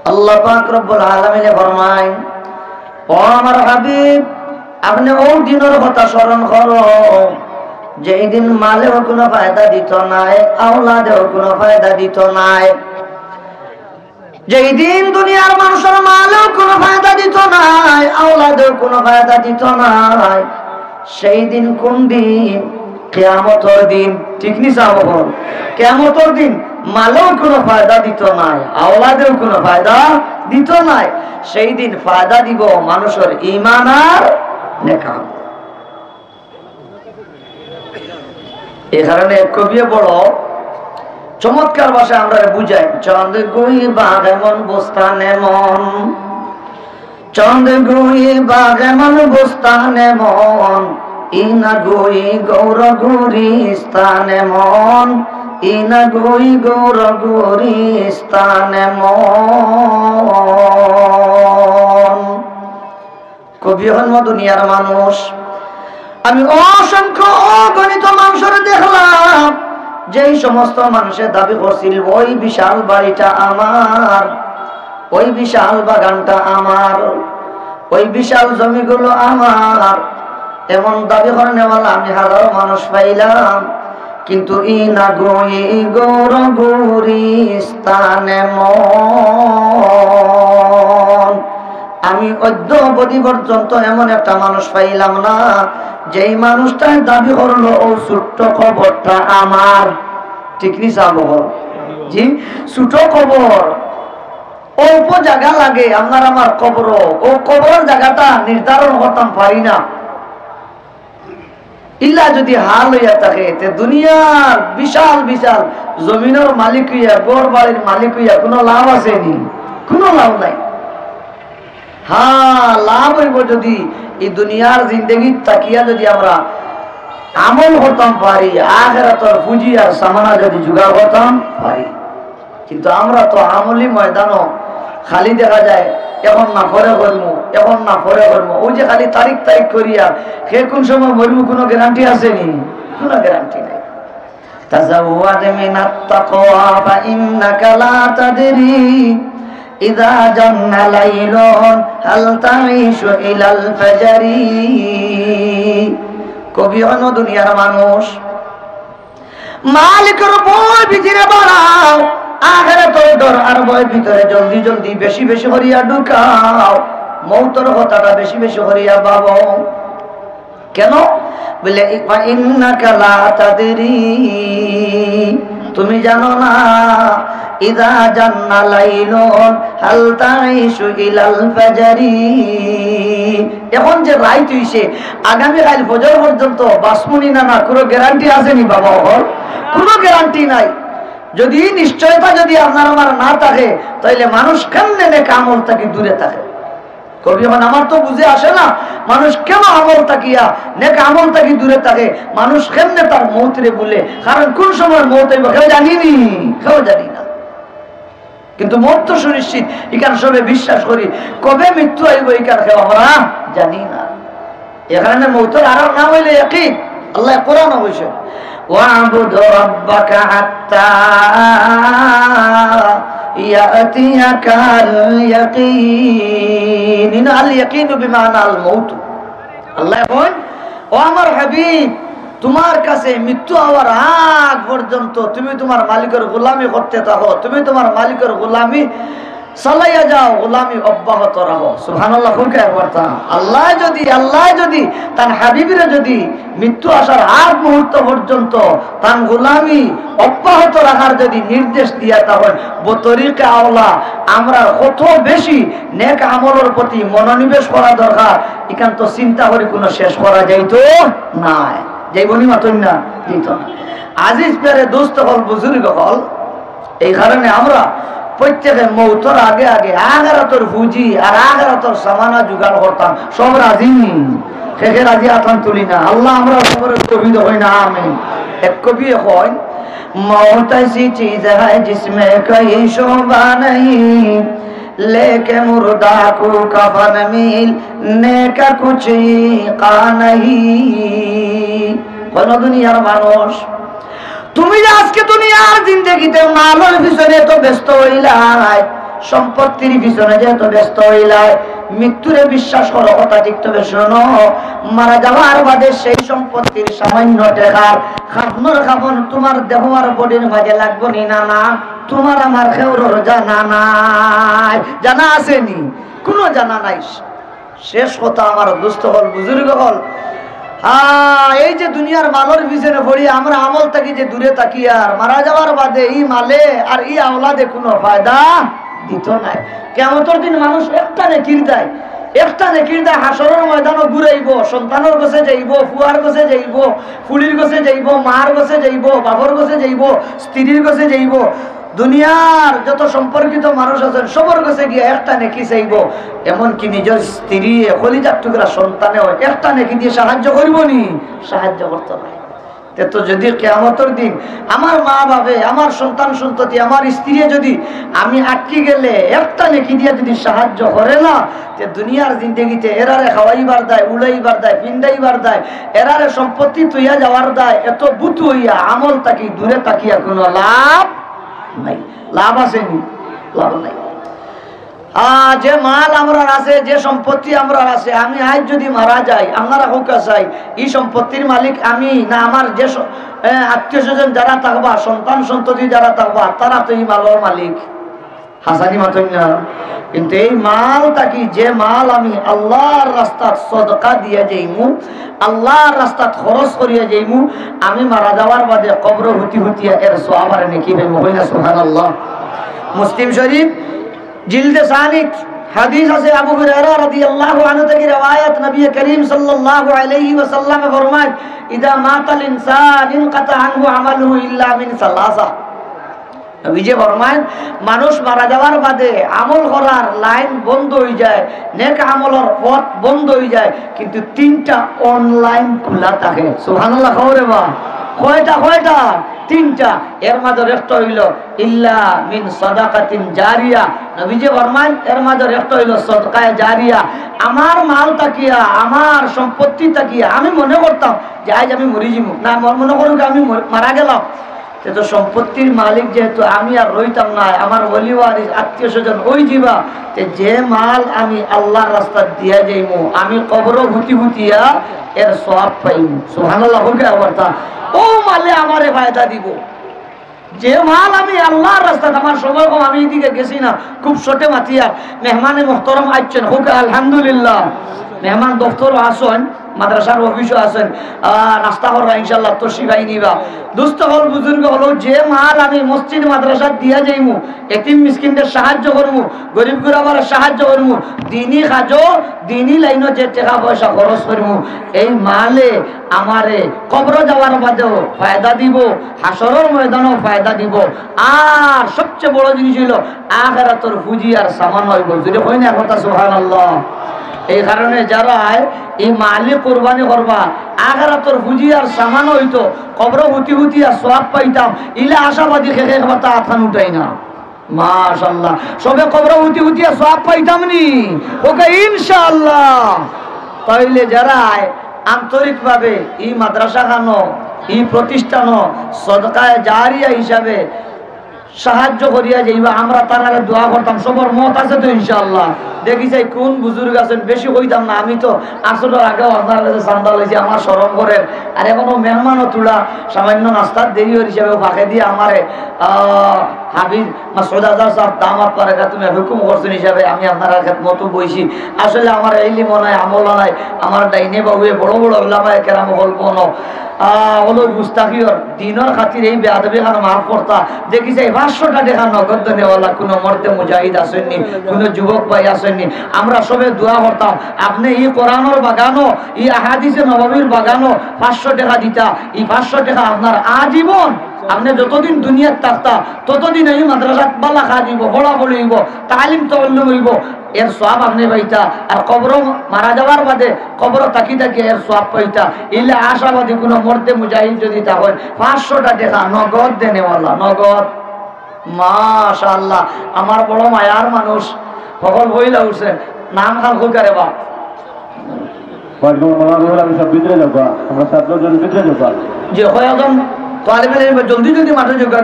আল্লাহ পাক রব্বুল আলামিন ফরমায়, ও আমার হাবিব, আপনি ওই দিনের কথা স্মরণ করো যেই দিন মালেও কোনো ফায়দা দিত নাই, আওলাদেও কোনো ফায়দা দিত নাই। যেই দিন দুনিয়ার মানুষের মালেও কোনো ফায়দা দিত নাই, আওলাদেও কোনো ফায়দা দিত নাই, সেই দিন কোন দিন? কিয়ামতের দিন। ঠিক নি সাবহর? কিয়ামতের দিন মালেও কোনো ফায়দা দিত নাই, আওলাদেও কোনো ফায়দা দিত নাই। সেই দিন ফায়দা দিব মানুষের ঈমান আর নেক আমল। এই কারণে কবি বড় চমৎকার ভাষায় আমরা বুঝাই, চাঁদ গুই বাঘ এমন বস্তান এমন, চাঁদ গুই বাঘ এমন বস্তান এমন, ইনা গুই গৌর গুরি স্থান এমন, ইনা গুই গৌর গুরি স্থান এমন। কবি হন দুনিয়ার মানুষ। আমি অসংখ্য অগণিত মানুষের দেখলাম যেই সমস্ত মানুষের দাবি করছিল ওই বিশাল বাড়িটা আমার, ওই বিশাল বাগানটা আমার, ওই বিশাল জমিগুলো আমার, এমন দাবি করেনেওয়ালা আমি হাজারো মানুষ পাইলাম, কিন্তু ইনা গই গৌর গৌরী স্থানে মন, আমি অদ্যাবধি পর্যন্ত এমন একটা মানুষ পাইলাম না যেই মানুষটা দাবি করলো ও ছোট্ট কবরটা আমার। ঠিক নি সাবহর? জি, ছোট কবর, অল্প জায়গা লাগে আপনার আমার কবর, ও কবর জায়গাটা নির্ধারণ করতাম পারি না। ইল্লা যদি হাল হইয়া থাকে দুনিয়ার বিশাল বিশাল জমিনের মালিক হইয়া, গড় বাড়ির মালিক হইয়া কোনো লাভ আছে নি? কোনো লাভ নাই। হ্যাঁ, লাভ হইব যদি এই দুনিয়ার জিন্দগি তাকিয়া যদি আমরা আমল করতাম পারি, আখিরাতের পুঁজি আর সামানা যদি জোগাড় করতাম পারি। কিন্তু আমরা তো আমলি ময়দানও খালি দেখা যায় এখন না পরে করবো, এখন না পরে করবো, ওই যে খালি তারিখ তারিখ করিয়া সে কোন সময় মরবো কোনো গ্যারান্টি আছে নি? কোনো গ্যারান্টি নাই। তাজাওয়াদ মিনাত তাকওয়া ফা ইন্নাকা লা তাদরি ইযা জান্না লাইলুন হাল তাঈশু ইলাল ফাজরি। কবি হন দুনিয়ার মানুষ। মালিকের বই ভিতরে বাড়াও, আখিরাতের ডর আর বই ভিতরে জলদি জলদি বেশি বেশি করিয়া ঢুকাও, মৌতের কথাটা বেশি বেশি করিয়া ভাবো। কেন? বলে ইন্নাকা লা তাদরি, তুমি জানো না, ইযা জান্না লাইলুন হাল তাঈশু ইলাল ফাজরি, এখন যে রাইত হইছে আগামী কাল ফজর পর্যন্ত বাসমুনি না না কোনো গ্যারান্টি আছে নি বাবা? কোনো গ্যারান্টি নাই। যদি নিশ্চয়তা যদি আপনার আমার না থাকে তাহলে মানুষ কেমনে নেক আমল থেকে দূরে থাকে? কবি এখন আমার তো বুঝে আসে না মানুষ কেন আমল তাকিয়া নেক আমল থাকি দূরে থাকে, মানুষ কেমনে তার মৌতরে বলে, কারণ কোন সময় মৌত হইব কেউ জানিনি, কেউ জানি না। কিন্তু মৌত তো সুনিশ্চিত, এখানে সবে বিশ্বাস করি। কবে মৃত্যু আইব এখানে কেউ আমরা জানি না। এখানে মৌতের আর নাম হইলে ইয়াকিন। আল্লাহ কোরআন বলছে, ওয়াবুদ রাব্বাকা হাত্তা ইয়াতিয়াকাল ইয়াকিন। আল ইয়াকিনু বিমানা আল মউত। আল্লাহ বলেন, ও আমার হাবিব, তোমার কাছে মৃত্যু হওয়ার আগ পর্যন্ত তুমি তোমার মালিকের গোলামি করতে থাকো, তুমি তোমার মালিকের গোলামি চালাইয়া যাও, গোলামি অব্যাহত রাখো। সুবহানাল্লাহ। আল্লাহ যদি তার হাবিবের যদি মৃত্যু আসার আগ মুহূর্ত পর্যন্ত তার গোলামি অব্যাহত রাখার যদি নির্দেশ দিয়া তখন বতরিকে আওলা আমরা কত বেশি নেক আমলের প্রতি মনোনিবেশ করা দরকার, এখান তো চিন্তা করে কোনো শেষ করা যাইতো না। যাইবনি মাতন না, যেত না। আজিজ পেরে দোস্ত হল, বুজুর্গ হল, এই কারণে আমরা প্রত্যেকে মৌতর আগে আগে আগারাতর পুঁজি আর আগারাতর সামানা জোগাড় করতাম। সব রাজি নি, শেখে রাজি আতান তুলি না। আল্লাহ আমরা সবার কবি হই না। আমিন। এক কবি হয়, मौत ऐसी चीज है जिसमें कोई शोभा नहीं, लेके मुर्दा को कफन मिलने का कुछ का नहीं। কোন দুনিয়ার মানুষ, তুমি যে আজকে দুনিয়ার জিন্দেগিতে মালের পিছনে তো ব্যস্ত হইলাই, সম্পত্তির পিছনে যেহেতু ব্যস্ত হইলাই, মৃত্যুরে বিশ্বাস করো, কথা ঠিক তবে শোনো, মারা যাওয়ার বাদে সেই সম্পত্তির সামান্য টাকা খাবনোর খাবন তোমার দেহ আর বডির মাঝে লাগবো নি? না না, তোমার আমার খেউরোর জানা নাই। জানা আসেনি? কোনো জানা নাই। শেষ কথা আমার দুস্থ হল, বুজুর্গ হল, এই যে দুনিয়ার মালের পিছনে পড়ি আমরা, আমল থাকি যে দূরে থাকি, আর মারা যাওয়ার বাদে এই মালে আর এই আওলাদে কোনো ফায়দা দিত নাই। কিয়ামতের দিন মানুষ একটা নেকির দেয়, একটা নেকির দেয়, হাসরের ময়দানও ঘুরাইব, সন্তানের কাছে যাইব, ফুয়ার কাছে যাইব, ফুলির কাছে যাইব, মার কাছে যাইব, বাবার কাছে যাইব, স্ত্রীর কাছে যাইব, দুনিয়ার যত সম্পর্কিত মানুষ আছেন সবার কাছে গিয়ে একটা নেকি চাইব। এমনকি নিজের স্ত্রী কলিজার টুকরা সন্তানেও একটা নেকি দিয়ে সাহায্য করব নি? সাহায্য করতে হয়। তো যদি কিয়ামতের দিন আমার মা বাবা, আমার সন্তান সন্ততি, আমার স্ত্রী যদি আমি আটকে গেলে একটা নেকি দিয়ে যদি সাহায্য করে না, যে দুনিয়ার জিন্দগিতে এরারে খাওয়াইবার দেয়, উড়াইবার দেয়, পিন্ডাইবার দেয়, এরারে সম্পত্তি তুইয়া যাওয়ার দেয়, এত বুতু হইয়া আমল তাকি দূরে তাকিয়া কোনো লাভ নাই। লাভ আসেনি? লাভ নাই। যে মাল আমরা আছে, যে সম্পত্তি আমরা আছে, আমি আজ যদি মারা যাই, আপনারা হোক চাই এই সম্পত্তির মালিক আমি না আমার যে আত্মীয় স্বজন যারা থাকবা, সন্তান সন্ততি যারা থাকবা, তারা তো এই মালের মালিক। হাসানি মাতন না? কিন্তু এই মাল তাকি, যে মাল আমি আল্লাহর রাস্তাত সদকা দিয়ে যাইমু, আল্লাহর রাস্তাত খরচ করিয়া যাইমু, আমি মারা যাওয়ার বাদে কবর হুতি হুতিয়া এর সওয়াব নেকি পাইমু। হইনা সুবহানাল্লাহ। মুসলিম শরীফ জিলদে সানিক হাদিস আছে, আবু হুরায়রা রাদিয়াল্লাহু আনহু থেকে riwayat, নবী করিম সাল্লাল্লাহু আলাইহি ওয়াসাল্লাম ফরমান, ইদা মাতাল ইনসান ইনকাতা আনহু আমালুহু ইল্লা মিন সালাসা। নবীজি ফরমান, মানুষ মারা যাওয়ার বাদে আমল করার লাইন বন্ধ হয়ে যায়, নেক আমলের পথ বন্ধ হয়ে যায়, কিন্তু তিনটা অনলাইন খোলা থাকে। সুবহানাল্লাহ। খবরে বা কয়টা? কয়টা? তিনটা। এর মাঝে একটা হইল ইল্লা মিন সাদাকাতিন জারিয়া। নবীজি ফরমান, এর মাঝে একটা হইল সদকায়ে জারিয়া। আমার মাল তাকিয়া, আমার সম্পত্তি তাকিয়া আমি মনে করতাম যে আজ আমি মরি যাবো না, মনে করুক আমি মারা গেলাম, তো সম্পত্তির মালিক যেহেতু আমি আর রইতাম না, আমার ওলি ওয়ারিস আত্মীয় স্বজন ওই জীবা, যে মাল আমি আল্লাহর রাস্তা দিয়া যাইমু, আমি কবর হুতি হুতিয়া এর সওয়াব পাইমু। সুবহানাল্লাহ। ও মালে আমারে ফায়দা দিব। যে মাল আমি আল্লাহর রাস্তায়, আমার সময় কম, আমি এদিকে গেছি না, খুব ছোটে মাতিয়া মেহমানে মোহতরম আসছেন, হোক আলহামদুলিল্লাহ। মেহমান দফতর আসেন, মাদ্রাসার অফিসও আছেন, নাস্তা করবা ইনশাল্লাহ, তো শিখাই নিবা। দুস্থ হল, বুজুর্গ হলো, যে মাল আমি মসজিদ মাদ্রাসা দিয়া যাইমু, এতিম মিসকিনদের সাহায্য করমু, গরিব গুরাবার সাহায্য করমু, দিনই কাজও দিনই লাইনও যে টাকা পয়সা খরচ করমু, এই মালে আমারে কবর যাওয়ার বাদেও ফায়দা দিব, হাসরের ময়দানও ফায়দা দিব, আর সবচেয়ে বড় জিনিস হইল আখিরাতের পুঁজি আর সামান হইব। যদি হয় না কথা সুবহানাল্লাহ। এই কারণে যারা এই মালি কোরবানি করবা, আখিরাতের পুঁজি আর সামান হইতো, কবর হুতি হুতি আর সওয়াব পাইতাম, ইলা আশাবাদী খেয়ে কথা আথান উঠাই না। মাশাআল্লাহ, সবে কবর হুতি হুতি আর সওয়াব পাইতাম নি, ওকে ইনশাআল্লাহ। তাইলে যারা আন্তরিকভাবে এই মাদ্রাসা খানো, এই প্রতিষ্ঠান সদকায়ে জারিয়া হিসাবে সাহায্য করিয়া যাইবা, আমরা তারা দোয়া করতাম, সবার মত আছে তো ইনশাআল্লাহ। দেখি যাই কোন বুজুর্গ আছেন, বেশি কইতাম না, আমি তো আসলের আগেও আপনার কাছে চান্দা লইছি, আমার সরম করেন, আর এখনো মেহমানও তুলা সামান্য নাস্তার দেরি হিসাবে ফাঁকে দিয়ে আমারে হাবিব মাসউদ আজহার সাহেব দামাত পারেকা তুমি হুকুম করছেন হিসাবে আমি আপনার মতো বইছি। আসলে আমার ইলম নাই, আমল নাই, আমার ডাইনে বাবুয়ে বড় বড় ওলামায়ে কেরাম গল্প হলো গুস্তাখিয়র দিনের খাতির এই বেয়াদবি খান মাফ করতা। দেখি যাই 500টা টাকা নগদ নেওয়ালা কোনো মর্দে মুজাহিদ আসেননি, কোনো যুবক ভাই আসেননি। আমরা সবে দোয়া করতাম, আপনি এই কোরআনের বাগানো, এই আহাদিসে নববীর বাগানো 500 টাকা দিতা, এই 500 টাকা আপনার আজীবন, আপনি যতদিন দুনিয়ার থাকতা ততদিন এই মাদ্রাসাত বালা খা দিব, বড়া বলিব, তালিম তাল্লুম হইব, এর সওয়াব আপনি পাইতা। আর কবর মারা যাওয়ার বাদে কবর তাকি তাকি এর সওয়াব পাইতা। ইলে আশাবাদী কোনো মর্দে মুজাহিদ যদি থাকেন 500টা টাকা নগদ দেনেওয়ালা, নগদ। মাশাআল্লাহ, আমার বড় মায়ার মানুষ সকল বইলা উঠছেন, নাম খান হুকারে বা যে হয় একদম তালিবের জলদি জলদি মাঠে যোগা